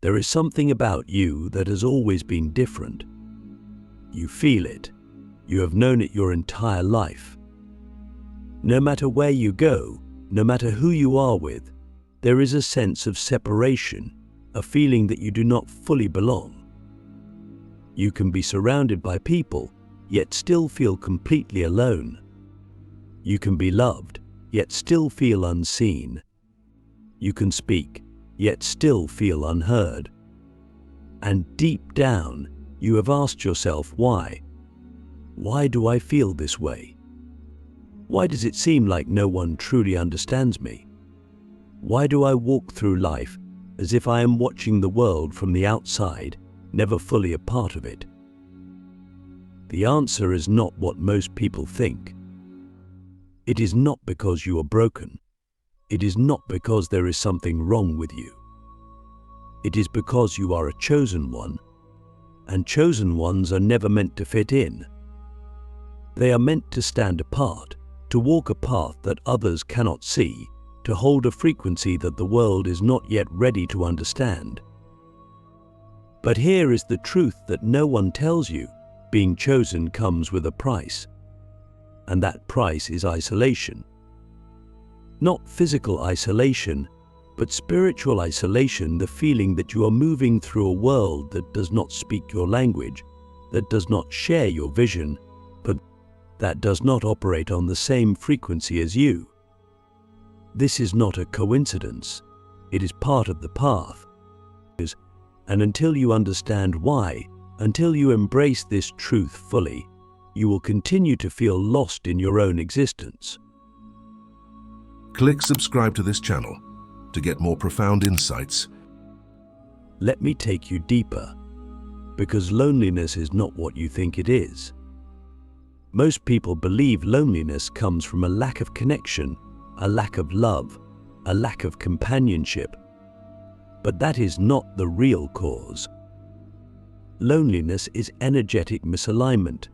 There is something about you that has always been different. You feel it. You have known it your entire life. No matter where you go, no matter who you are with, there is a sense of separation, a feeling that you do not fully belong. You can be surrounded by people, yet still feel completely alone. You can be loved, yet still feel unseen. You can speak, yet still feel unheard. And deep down, you have asked yourself why. Why do I feel this way? Why does it seem like no one truly understands me? Why do I walk through life as if I am watching the world from the outside, never fully a part of it? The answer is not what most people think. It is not because you are broken. It is not because there is something wrong with you. It is because you are a chosen one, and chosen ones are never meant to fit in. They are meant to stand apart, to walk a path that others cannot see, to hold a frequency that the world is not yet ready to understand. But here is the truth that no one tells you. Being chosen comes with a price, and that price is isolation. Not physical isolation, but spiritual isolation, the feeling that you are moving through a world that does not speak your language, that does not share your vision, but that does not operate on the same frequency as you. This is not a coincidence. It is part of the path. And until you understand why, until you embrace this truth fully, you will continue to feel lost in your own existence. Click subscribe to this channel to get more profound insights. Let me take you deeper, because loneliness is not what you think it is. Most people believe loneliness comes from a lack of connection, a lack of love, a lack of companionship. But that is not the real cause. Loneliness is energetic misalignment.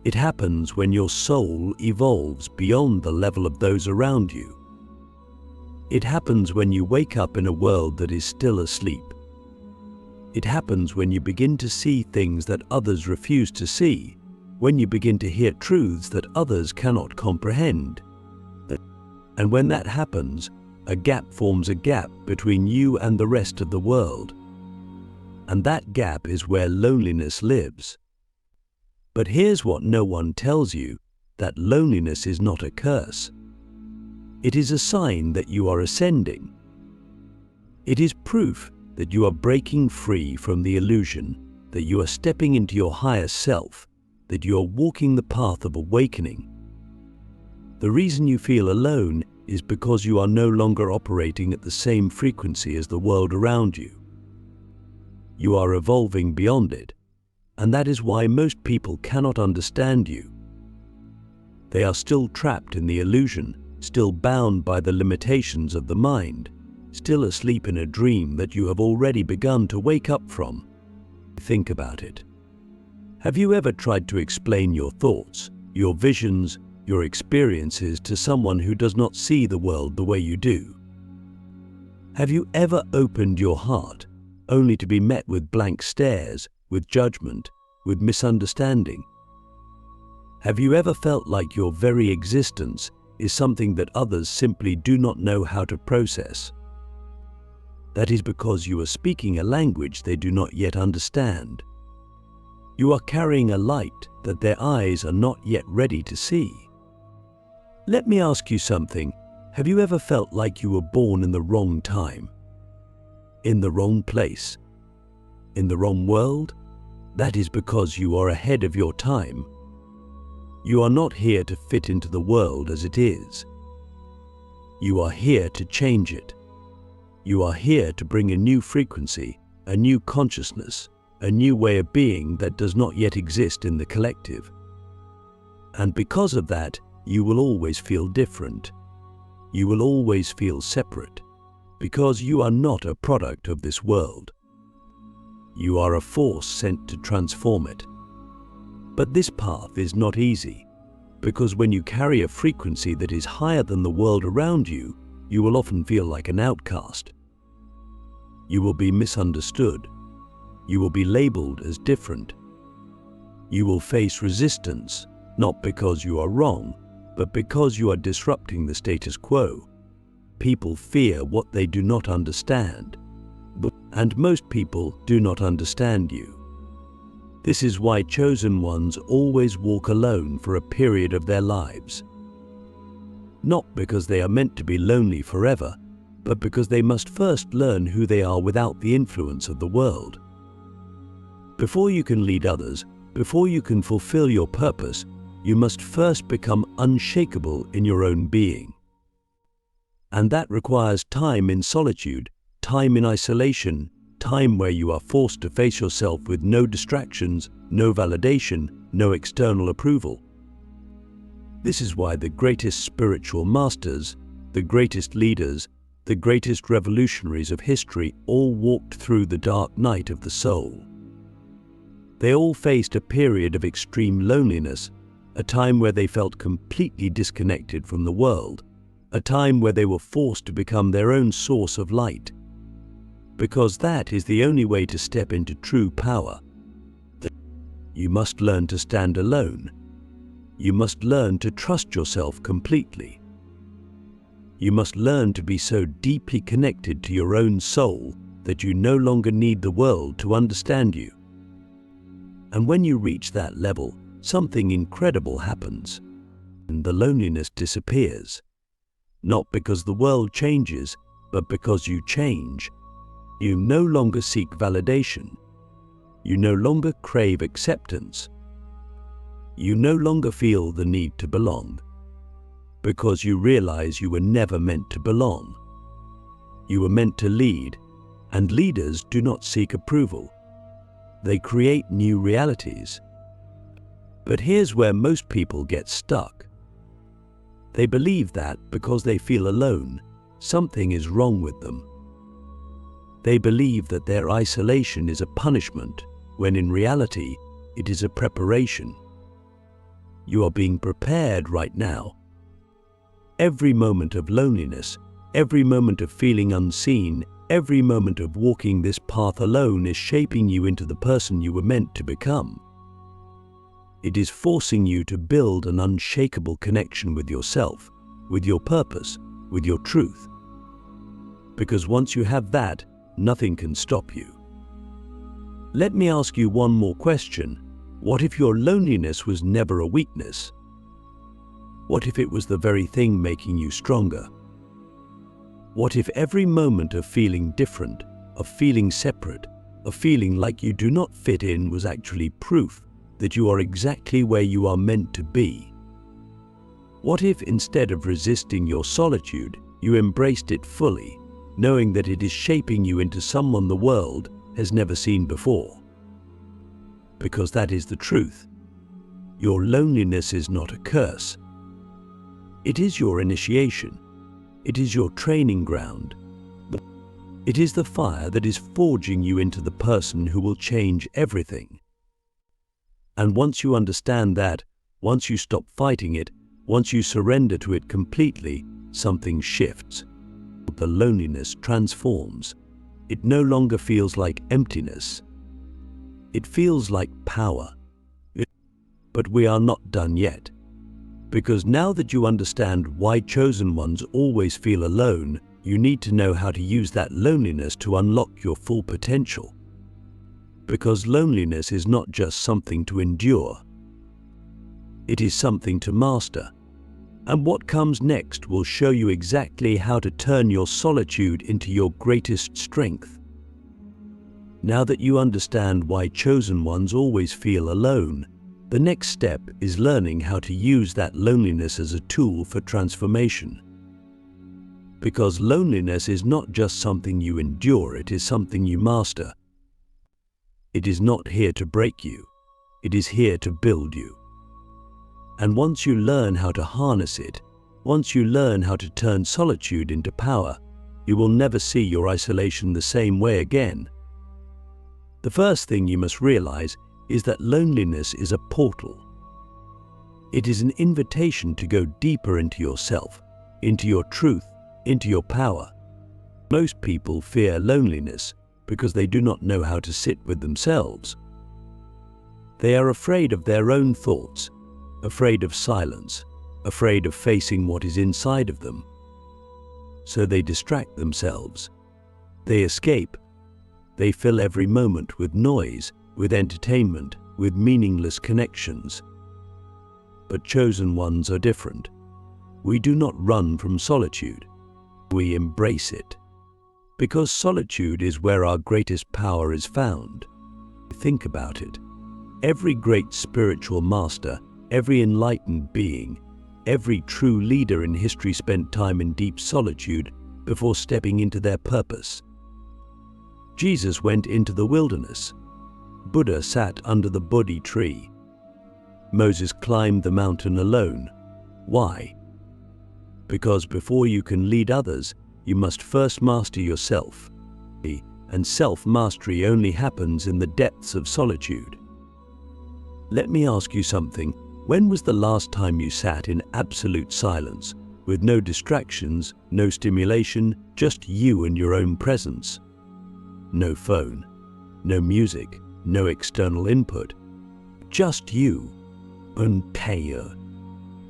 It happens when your soul evolves beyond the level of those around you. It happens when you wake up in a world that is still asleep. It happens when you begin to see things that others refuse to see, when you begin to hear truths that others cannot comprehend. And when that happens, a gap forms a gap between you and the rest of the world. And that gap is where loneliness lives. But here's what no one tells you, that loneliness is not a curse. It is a sign that you are ascending. It is proof that you are breaking free from the illusion, that you are stepping into your higher self, that you are walking the path of awakening. The reason you feel alone is because you are no longer operating at the same frequency as the world around you. You are evolving beyond it, and that is why most people cannot understand you. They are still trapped in the illusion, still bound by the limitations of the mind, still asleep in a dream that you have already begun to wake up from. Think about it. Have you ever tried to explain your thoughts, your visions, your experiences to someone who does not see the world the way you do? Have you ever opened your heart only to be met with blank stares, with judgment, with misunderstanding? Have you ever felt like your very existence is something that others simply do not know how to process? That is because you are speaking a language they do not yet understand. You are carrying a light that their eyes are not yet ready to see. Let me ask you something. Have you ever felt like you were born in the wrong time? In the wrong place? In the wrong world? That is because you are ahead of your time. You are not here to fit into the world as it is. You are here to change it. You are here to bring a new frequency, a new consciousness, a new way of being that does not yet exist in the collective. And because of that, you will always feel different. You will always feel separate, because you are not a product of this world. You are a force sent to transform it. But this path is not easy, because when you carry a frequency that is higher than the world around you, you will often feel like an outcast. You will be misunderstood. You will be labeled as different. You will face resistance, not because you are wrong, but because you are disrupting the status quo. People fear what they do not understand, and most people do not understand you. This is why chosen ones always walk alone for a period of their lives. Not because they are meant to be lonely forever, but because they must first learn who they are without the influence of the world. Before you can lead others, before you can fulfill your purpose, you must first become unshakable in your own being. And that requires time in solitude, time in isolation, time where you are forced to face yourself with no distractions, no validation, no external approval. This is why the greatest spiritual masters, the greatest leaders, the greatest revolutionaries of history all walked through the dark night of the soul. They all faced a period of extreme loneliness, a time where they felt completely disconnected from the world, a time where they were forced to become their own source of light. Because that is the only way to step into true power. You must learn to stand alone. You must learn to trust yourself completely. You must learn to be so deeply connected to your own soul that you no longer need the world to understand you. And when you reach that level, something incredible happens, and the loneliness disappears. Not because the world changes, but because you change. You no longer seek validation. You no longer crave acceptance. You no longer feel the need to belong, because you realize you were never meant to belong. You were meant to lead, and leaders do not seek approval. They create new realities. But here's where most people get stuck. They believe that because they feel alone, something is wrong with them. They believe that their isolation is a punishment, when in reality, it is a preparation. You are being prepared right now. Every moment of loneliness, every moment of feeling unseen, every moment of walking this path alone is shaping you into the person you were meant to become. It is forcing you to build an unshakable connection with yourself, with your purpose, with your truth. Because once you have that, nothing can stop you. Let me ask you one more question. What if your loneliness was never a weakness? What if it was the very thing making you stronger? What if every moment of feeling different, of feeling separate, of feeling like you do not fit in was actually proof that you are exactly where you are meant to be? What if instead of resisting your solitude, you embraced it fully, knowing that it is shaping you into someone the world has never seen before? Because that is the truth. Your loneliness is not a curse. It is your initiation. It is your training ground. It is the fire that is forging you into the person who will change everything. And once you understand that, once you stop fighting it, once you surrender to it completely, something shifts. The loneliness transforms. It no longer feels like emptiness. It feels like power. But we are not done yet. Because now that you understand why chosen ones always feel alone, you need to know how to use that loneliness to unlock your full potential. Because loneliness is not just something to endure. It is something to master. And what comes next will show you exactly how to turn your solitude into your greatest strength. Now that you understand why chosen ones always feel alone, the next step is learning how to use that loneliness as a tool for transformation. Because loneliness is not just something you endure, it is something you master. It is not here to break you, it is here to build you. And once you learn how to harness it, once you learn how to turn solitude into power, you will never see your isolation the same way again. The first thing you must realize is that loneliness is a portal. It is an invitation to go deeper into yourself, into your truth, into your power. Most people fear loneliness because they do not know how to sit with themselves. They are afraid of their own thoughts, afraid of silence, afraid of facing what is inside of them. So they distract themselves. They escape. They fill every moment with noise, with entertainment, with meaningless connections. But chosen ones are different. We do not run from solitude. We embrace it. Because solitude is where our greatest power is found. Think about it. Every great spiritual master, every enlightened being, every true leader in history spent time in deep solitude before stepping into their purpose. Jesus went into the wilderness. Buddha sat under the Bodhi tree. Moses climbed the mountain alone. Why? Because before you can lead others, you must first master yourself. And self-mastery only happens in the depths of solitude. Let me ask you something. When was the last time you sat in absolute silence, with no distractions, no stimulation, just you and your own presence? No phone, no music, no external input. Just you and Teo.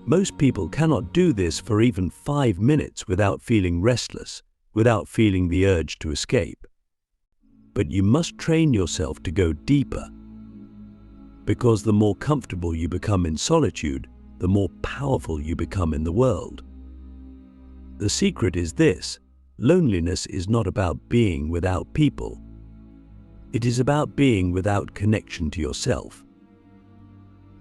Most people cannot do this for even 5 minutes without feeling restless, without feeling the urge to escape. But you must train yourself to go deeper. Because the more comfortable you become in solitude, the more powerful you become in the world. The secret is this: loneliness is not about being without people. It is about being without connection to yourself.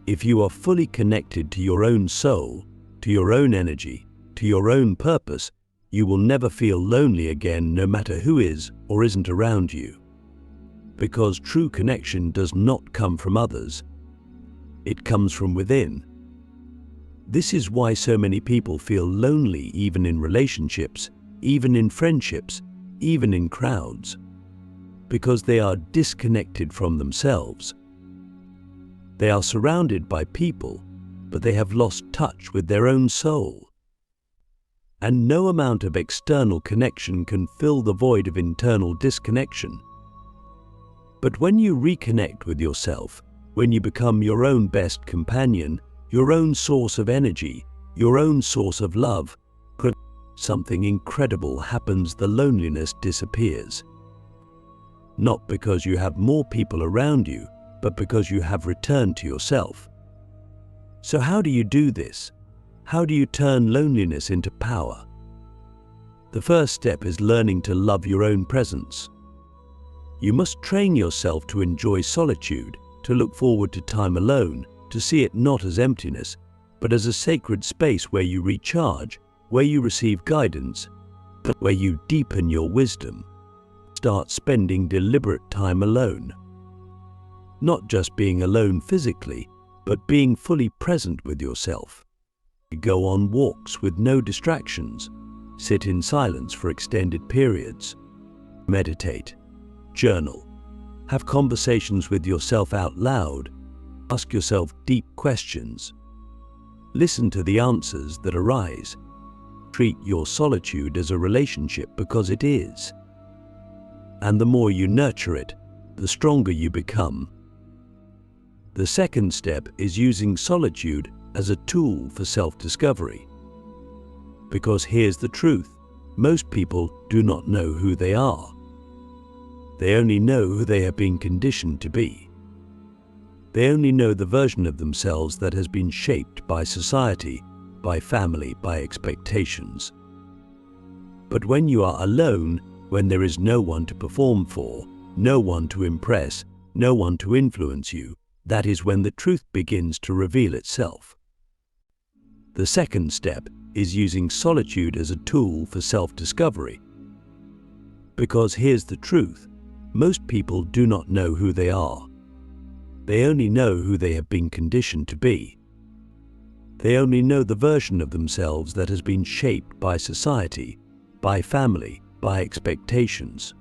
If you are fully connected to your own soul, to your own energy, to your own purpose, you will never feel lonely again, no matter who is or isn't around you. Because true connection does not come from others. It comes from within. This is why so many people feel lonely even in relationships, even in friendships, even in crowds. Because they are disconnected from themselves. They are surrounded by people, but they have lost touch with their own soul. And no amount of external connection can fill the void of internal disconnection. But when you reconnect with yourself, when you become your own best companion, your own source of energy, your own source of love, something incredible happens. The loneliness disappears. Not because you have more people around you, but because you have returned to yourself. So how do you do this? How do you turn loneliness into power? The first step is learning to love your own presence. You must train yourself to enjoy solitude, to look forward to time alone, to see it not as emptiness, but as a sacred space where you recharge, where you receive guidance, where you deepen your wisdom. Start spending deliberate time alone. Not just being alone physically, but being fully present with yourself. Go on walks with no distractions. Sit in silence for extended periods. Meditate. Journal. Have conversations with yourself out loud. Ask yourself deep questions. Listen to the answers that arise. Treat your solitude as a relationship because it is. And the more you nurture it, the stronger you become. The second step is using solitude as a tool for self-discovery. Because here's the truth: most people do not know who they are. They only know who they have been conditioned to be. They only know the version of themselves that has been shaped by society, by family, by expectations. But when you are alone, when there is no one to perform for, no one to impress, no one to influence you, that is when the truth begins to reveal itself. The second step is using solitude as a tool for self-discovery. Because here's the truth: most people do not know who they are. They only know who they have been conditioned to be. They only know the version of themselves that has been shaped by society, by family, by expectations.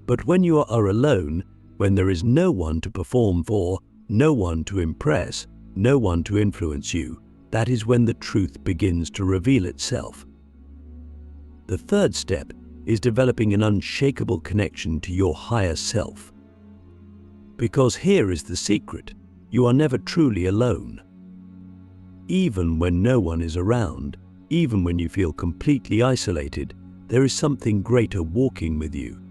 But when you are alone, when there is no one to perform for, no one to impress, no one to influence you, that is when the truth begins to reveal itself. The third step is developing an unshakable connection to your higher self. Because here is the secret: you are never truly alone. Even when no one is around, even when you feel completely isolated, there is something greater walking with you.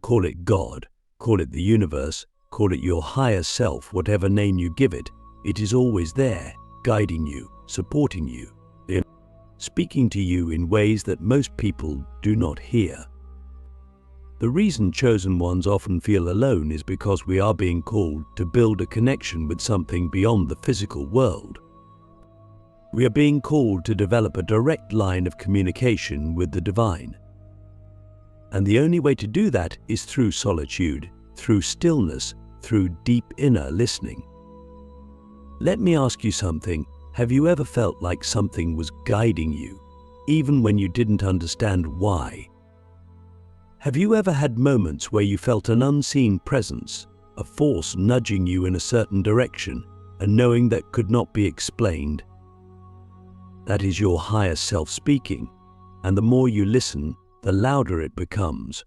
Call it God, call it the universe, call it your higher self, whatever name you give it, it is always there, guiding you, supporting you, speaking to you in ways that most people do not hear. The reason chosen ones often feel alone is because we are being called to build a connection with something beyond the physical world. We are being called to develop a direct line of communication with the divine. And the only way to do that is through solitude, through stillness, through deep inner listening. Let me ask you something. Have you ever felt like something was guiding you, even when you didn't understand why? Have you ever had moments where you felt an unseen presence, a force nudging you in a certain direction, and knowing that could not be explained? That is your higher self speaking, and the more you listen, the louder it becomes.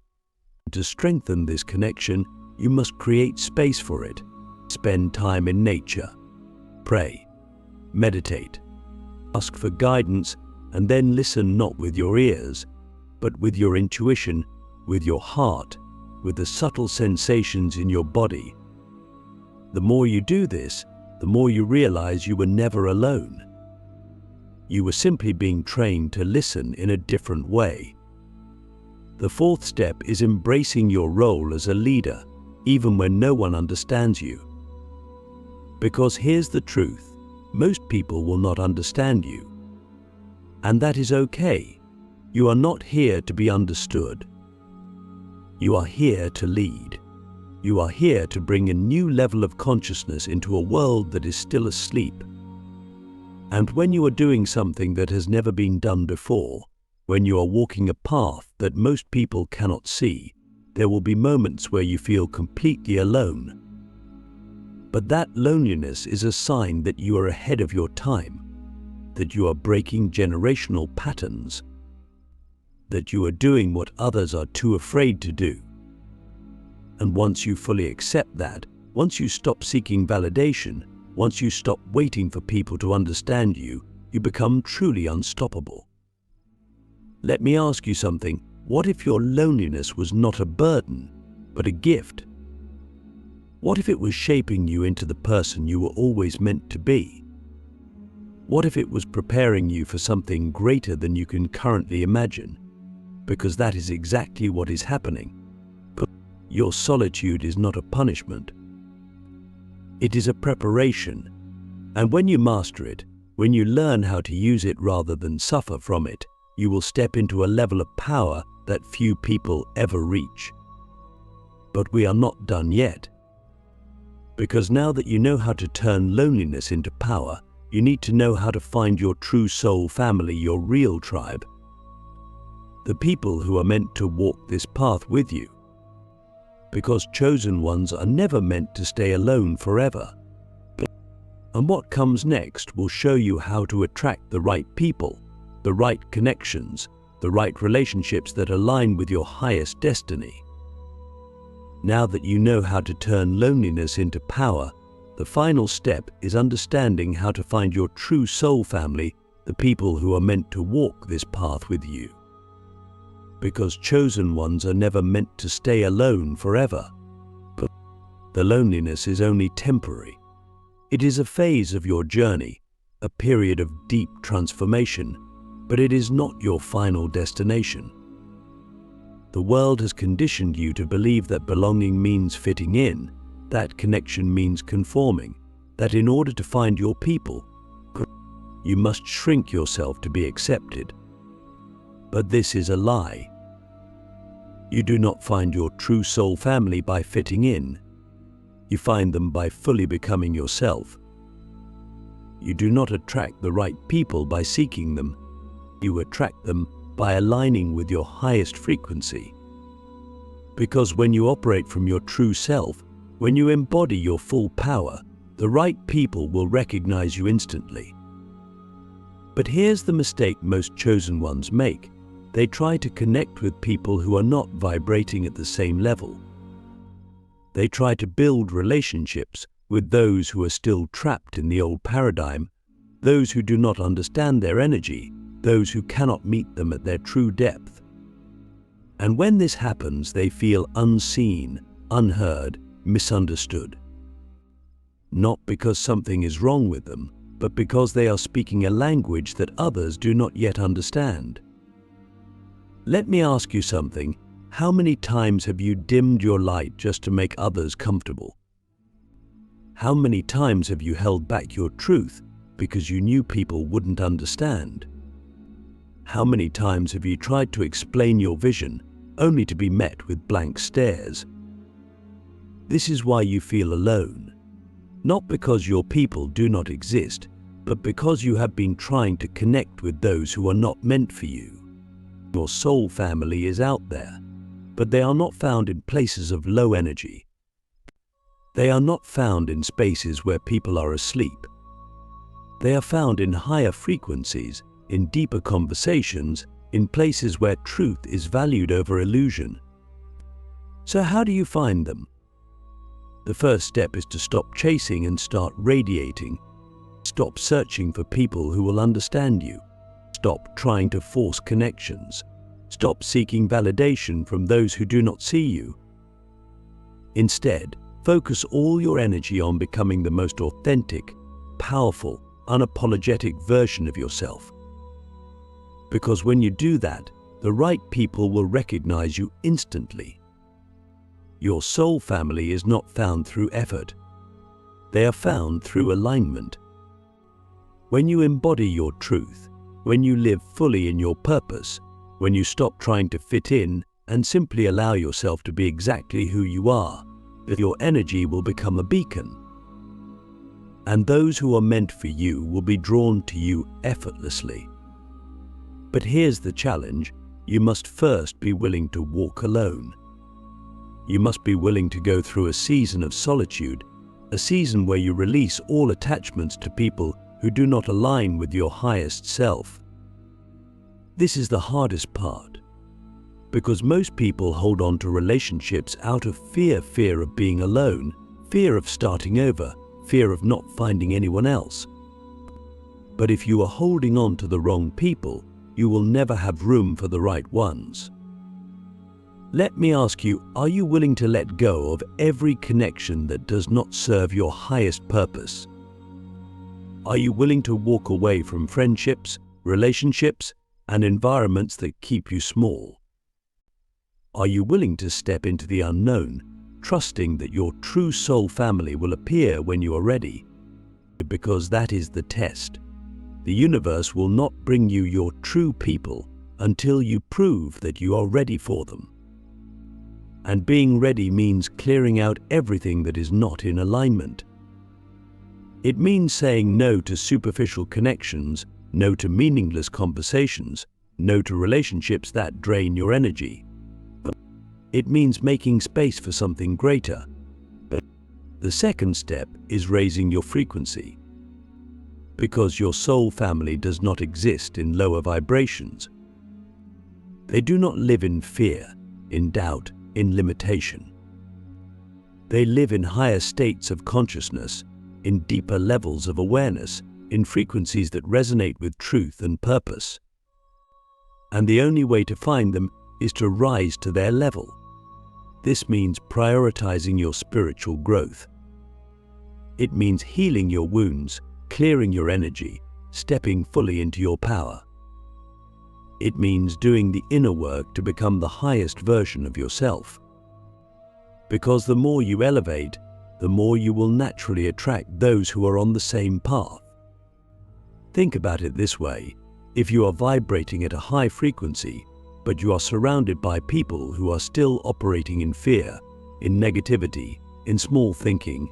To strengthen this connection, you must create space for it. Spend time in nature. Pray. Meditate. Ask for guidance, and then listen not with your ears, but with your intuition, with your heart, with the subtle sensations in your body. The more you do this, the more you realize you were never alone. You were simply being trained to listen in a different way. The fourth step is embracing your role as a leader, even when no one understands you. Because here's the truth: most people will not understand you. And that is okay. You are not here to be understood. You are here to lead. You are here to bring a new level of consciousness into a world that is still asleep. And when you are doing something that has never been done before, when you are walking a path that most people cannot see, there will be moments where you feel completely alone. But that loneliness is a sign that you are ahead of your time, that you are breaking generational patterns, that you are doing what others are too afraid to do. And once you fully accept that, once you stop seeking validation, once you stop waiting for people to understand you, you become truly unstoppable. Let me ask you something. What if your loneliness was not a burden, but a gift? What if it was shaping you into the person you were always meant to be? What if it was preparing you for something greater than you can currently imagine? Because that is exactly what is happening. But your solitude is not a punishment. It is a preparation. And when you master it, when you learn how to use it rather than suffer from it, you will step into a level of power that few people ever reach. But we are not done yet. Because now that you know how to turn loneliness into power, you need to know how to find your true soul family, your real tribe. The people who are meant to walk this path with you. Because chosen ones are never meant to stay alone forever. And what comes next will show you how to attract the right people, the right connections, the right relationships that align with your highest destiny. Now that you know how to turn loneliness into power, the final step is understanding how to find your true soul family, the people who are meant to walk this path with you. Because chosen ones are never meant to stay alone forever. But the loneliness is only temporary. It is a phase of your journey, a period of deep transformation, but it is not your final destination. The world has conditioned you to believe that belonging means fitting in, that connection means conforming, that in order to find your people, you must shrink yourself to be accepted. But this is a lie. You do not find your true soul family by fitting in. You find them by fully becoming yourself. You do not attract the right people by seeking them. You attract them by aligning with your highest frequency. Because when you operate from your true self, when you embody your full power, the right people will recognize you instantly. But here's the mistake most chosen ones make. They try to connect with people who are not vibrating at the same level. They try to build relationships with those who are still trapped in the old paradigm, those who do not understand their energy, those who cannot meet them at their true depth. And when this happens, they feel unseen, unheard, misunderstood. Not because something is wrong with them, but because they are speaking a language that others do not yet understand. Let me ask you something. How many times have you dimmed your light just to make others comfortable? How many times have you held back your truth because you knew people wouldn't understand? How many times have you tried to explain your vision only to be met with blank stares? This is why you feel alone. Not because your people do not exist, but because you have been trying to connect with those who are not meant for you. Your soul family is out there, but they are not found in places of low energy. They are not found in spaces where people are asleep. They are found in higher frequencies, in deeper conversations, in places where truth is valued over illusion. So how do you find them? The first step is to stop chasing and start radiating. Stop searching for people who will understand you. Stop trying to force connections. Stop seeking validation from those who do not see you. Instead, focus all your energy on becoming the most authentic, powerful, unapologetic version of yourself. Because when you do that, the right people will recognize you instantly. Your soul family is not found through effort. They are found through alignment. When you embody your truth, when you live fully in your purpose, when you stop trying to fit in and simply allow yourself to be exactly who you are, your energy will become a beacon. And those who are meant for you will be drawn to you effortlessly. But here's the challenge: you must first be willing to walk alone. You must be willing to go through a season of solitude, a season where you release all attachments to people who do not align with your highest self. This is the hardest part, because most people hold on to relationships out of fear of being alone, fear of starting over, fear of not finding anyone else. But if you are holding on to the wrong people, you will never have room for the right ones. Let me ask you, are you willing to let go of every connection that does not serve your highest purpose? Are you willing to walk away from friendships, relationships, and environments that keep you small? Are you willing to step into the unknown, trusting that your true soul family will appear when you are ready? Because that is the test. The universe will not bring you your true people until you prove that you are ready for them. And being ready means clearing out everything that is not in alignment. It means saying no to superficial connections, no to meaningless conversations, no to relationships that drain your energy. It means making space for something greater. The second step is raising your frequency. Because your soul family does not exist in lower vibrations. They do not live in fear, in doubt, in limitation. They live in higher states of consciousness, in deeper levels of awareness, in frequencies that resonate with truth and purpose. And the only way to find them is to rise to their level. This means prioritizing your spiritual growth. It means healing your wounds, clearing your energy, stepping fully into your power. It means doing the inner work to become the highest version of yourself. Because the more you elevate, the more you will naturally attract those who are on the same path. Think about it this way: if you are vibrating at a high frequency, but you are surrounded by people who are still operating in fear, in negativity, in small thinking,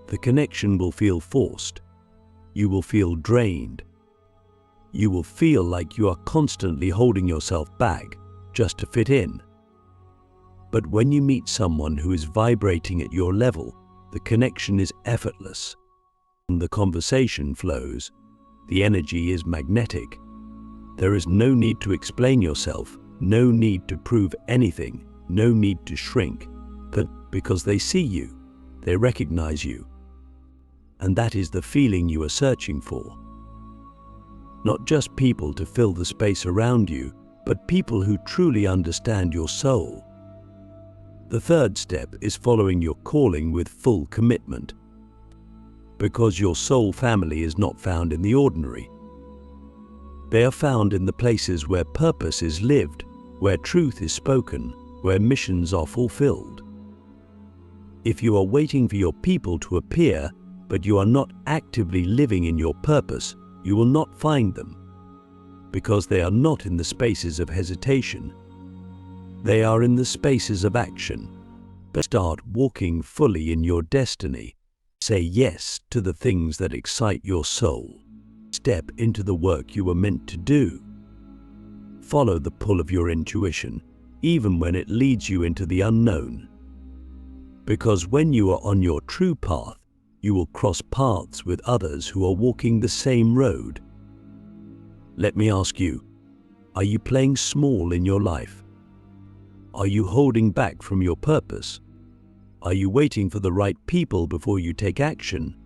the connection will feel forced. You will feel drained. You will feel like you are constantly holding yourself back just to fit in. But when you meet someone who is vibrating at your level, the connection is effortless. The conversation flows. The energy is magnetic. There is no need to explain yourself, no need to prove anything, no need to shrink, but because they see you, they recognize you. And that is the feeling you are searching for. Not just people to fill the space around you, but people who truly understand your soul. The third step is following your calling with full commitment. Because your soul family is not found in the ordinary. They are found in the places where purpose is lived, where truth is spoken, where missions are fulfilled. If you are waiting for your people to appear, but you are not actively living in your purpose, you will not find them, because they are not in the spaces of hesitation. They are in the spaces of action. But start walking fully in your destiny. Say yes to the things that excite your soul. Step into the work you were meant to do. Follow the pull of your intuition, even when it leads you into the unknown. Because when you are on your true path, you will cross paths with others who are walking the same road. Let me ask you, are you playing small in your life? Are you holding back from your purpose? Are you waiting for the right people before you take action?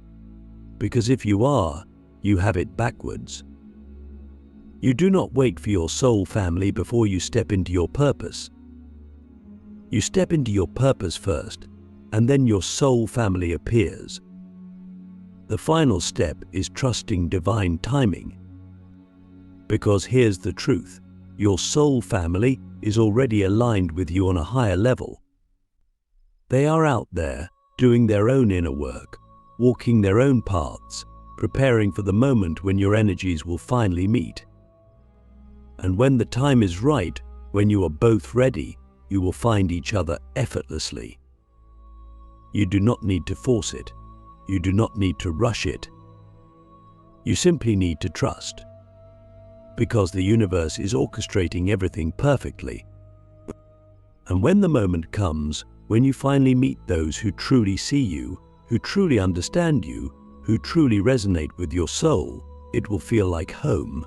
Because if you are, you have it backwards. You do not wait for your soul family before you step into your purpose. You step into your purpose first, and then your soul family appears. The final step is trusting divine timing. Because here's the truth, your soul family is already aligned with you on a higher level. They are out there, doing their own inner work, walking their own paths, preparing for the moment when your energies will finally meet. And when the time is right, when you are both ready, you will find each other effortlessly. You do not need to force it. You do not need to rush it. You simply need to trust. Because the universe is orchestrating everything perfectly. And when the moment comes, when you finally meet those who truly see you, who truly understand you, who truly resonate with your soul, it will feel like home.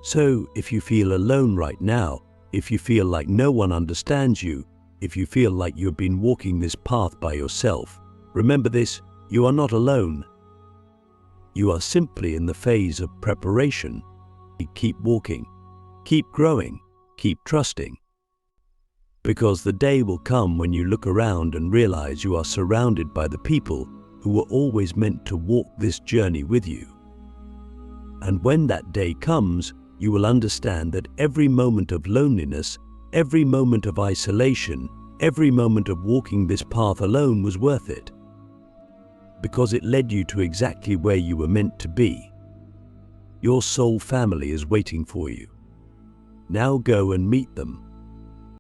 So, if you feel alone right now, if you feel like no one understands you, if you feel like you've been walking this path by yourself, remember this, you are not alone. You are simply in the phase of preparation. Keep walking, keep growing, keep trusting. Because the day will come when you look around and realize you are surrounded by the people who were always meant to walk this journey with you. And when that day comes, you will understand that every moment of loneliness, every moment of isolation, every moment of walking this path alone was worth it. Because it led you to exactly where you were meant to be. Your soul family is waiting for you. Now go and meet them.